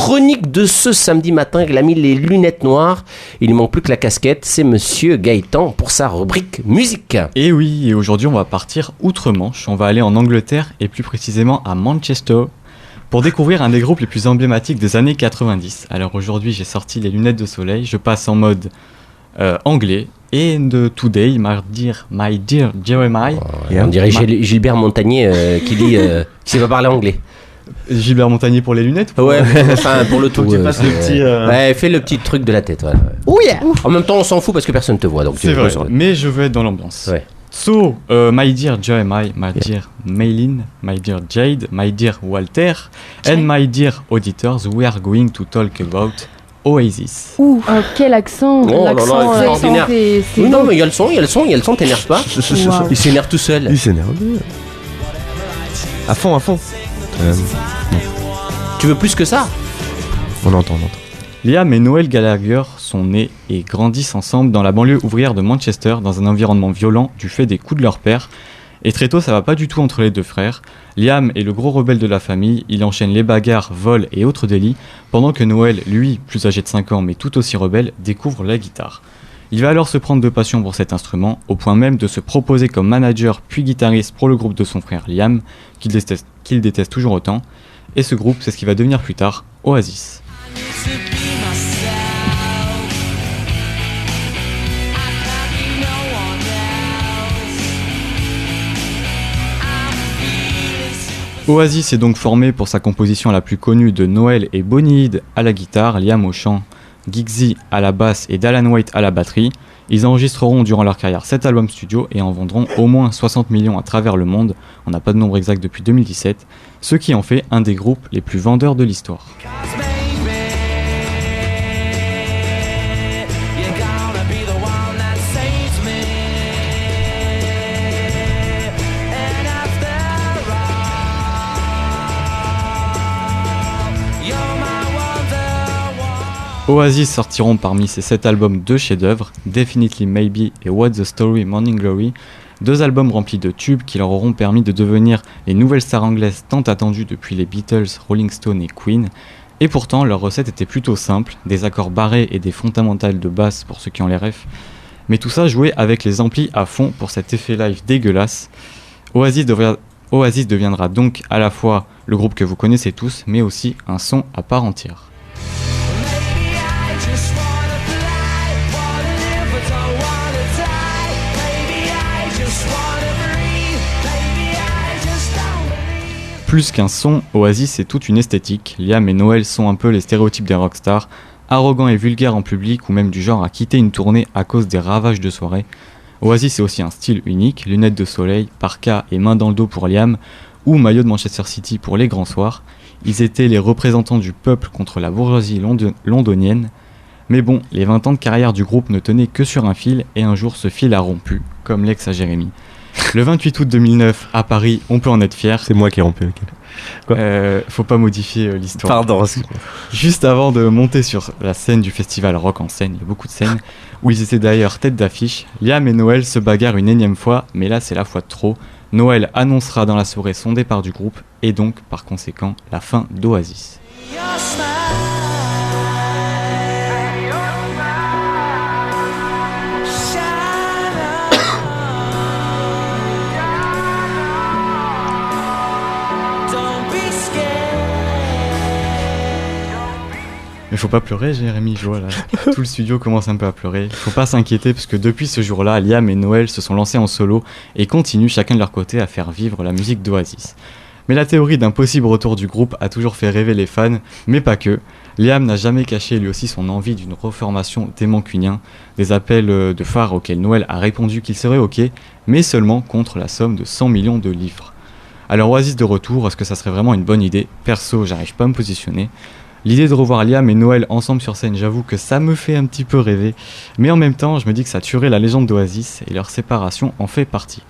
chronique de ce samedi matin. Il a mis les lunettes noires. Il ne manque plus que la casquette. C'est Monsieur Gaëtan pour sa rubrique musique. Et oui, et aujourd'hui on va partir outre-Manche. On va aller en Angleterre et plus précisément à Manchester pour découvrir un des groupes les plus emblématiques des années 90. Alors aujourd'hui j'ai sorti les lunettes de soleil. Je passe en mode anglais. Et de Today, my dear Jeremiah. On dirait Gilbert Montagnier qui dit qui sait pas parler anglais. Gilbert Montagnier pour les lunettes. Ouais, enfin pour le tout. Tu passes le petit. Ouais, fais le petit truc de la tête. Ouais. Oh yeah. En même temps, on s'en fout parce que personne te voit. Donc c'est vrai. Mais je veux être dans l'ambiance. Ouais. So, my dear Jeremiah, my dear Maylin, my dear Jade, my dear Walter, and my dear auditors, we are going to talk about Oasis. Ouh, quel accent! Oh l'accent, là là, extraordinaire. c'est Oui, non, mais il y a le son, t'énerve pas. Wow. Il s'énerve tout seul. Il s'énerve. À fond. Tu veux plus que ça? On entend. Liam et Noel Gallagher sont nés et grandissent ensemble dans la banlieue ouvrière de Manchester dans un environnement violent du fait des coups de leur père. Et très tôt, ça va pas du tout entre les deux frères. Liam est le gros rebelle de la famille, il enchaîne les bagarres, vols et autres délits, pendant que Noel, lui, plus âgé de 5 ans mais tout aussi rebelle, découvre la guitare. Il va alors se prendre de passion pour cet instrument, au point même de se proposer comme manager puis guitariste pour le groupe de son frère Liam, qu'il déteste toujours autant. Et ce groupe, c'est ce qui va devenir plus tard Oasis. Oasis est donc formé pour sa composition la plus connue de Noel et Bonnie Head à la guitare, Liam au chant, Giggsy à la basse et Dallan White à la batterie. Ils enregistreront durant leur carrière 7 albums studio et en vendront au moins 60 millions à travers le monde, on n'a pas de nombre exact depuis 2017, ce qui en fait un des groupes les plus vendeurs de l'histoire. Oasis sortiront parmi ces 7 albums 2 chefs-d'œuvre, Definitely Maybe et What's the Story Morning Glory, 2 albums remplis de tubes qui leur auront permis de devenir les nouvelles stars anglaises tant attendues depuis les Beatles, Rolling Stones et Queen. Et pourtant, leur recette était plutôt simple, des accords barrés et des fondamentales de basse pour ceux qui ont les refs. Mais tout ça joué avec les amplis à fond pour cet effet live dégueulasse. Oasis deviendra donc à la fois le groupe que vous connaissez tous, mais aussi un son à part entière. Plus qu'un son, Oasis c'est toute une esthétique. Liam et Noel sont un peu les stéréotypes des rockstars, arrogants et vulgaires en public ou même du genre à quitter une tournée à cause des ravages de soirée. Oasis c'est aussi un style unique, lunettes de soleil, parka et main dans le dos pour Liam, ou maillot de Manchester City pour les grands soirs. Ils étaient les représentants du peuple contre la bourgeoisie londonienne. Mais bon, les 20 ans de carrière du groupe ne tenaient que sur un fil et un jour ce fil a rompu, comme l'ex à Jérémy. Le 28 août 2009, à Paris, on peut en être fier. C'est moi qui ai rompu avec elle. Quoi faut pas modifier l'histoire. Pardon. Juste avant de monter sur la scène du festival Rock en scène, il y a beaucoup de scènes, où ils étaient d'ailleurs tête d'affiche, Liam et Noel se bagarrent une énième fois, mais là c'est la fois de trop. Noel annoncera dans la soirée son départ du groupe, et donc, par conséquent, la fin d'Oasis. Mais faut pas pleurer, Jérémy, je vois là. Tout le studio commence un peu à pleurer. Faut pas s'inquiéter parce que depuis ce jour-là, Liam et Noel se sont lancés en solo et continuent chacun de leur côté à faire vivre la musique d'Oasis. Mais la théorie d'un possible retour du groupe a toujours fait rêver les fans, mais pas que. Liam n'a jamais caché lui aussi son envie d'une reformation des Mancuniens, des appels de phare auxquels Noel a répondu qu'il serait ok, mais seulement contre la somme de 100 millions de livres. Alors Oasis de retour, est-ce que ça serait vraiment une bonne idée? Perso, j'arrive pas à me positionner. L'idée de revoir Liam et Noel ensemble sur scène, j'avoue que ça me fait un petit peu rêver, mais en même temps, je me dis que ça tuerait la légende d'Oasis et leur séparation en fait partie.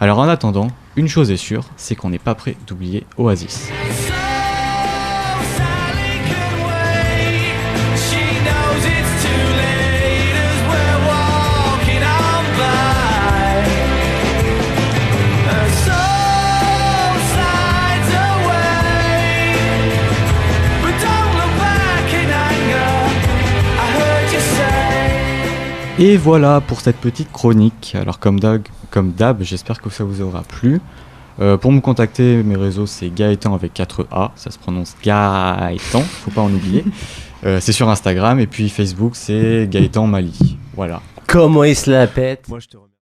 Alors en attendant, une chose est sûre, c'est qu'on n'est pas prêt d'oublier Oasis. Et voilà pour cette petite chronique. Alors comme d'hab, j'espère que ça vous aura plu. Pour me contacter, mes réseaux c'est Gaëtan avec 4 A, ça se prononce Gaëtan, faut pas en oublier. C'est sur Instagram et puis Facebook c'est Gaëtan Mali. Voilà. Comment il se la pète. Moi, je te remercie.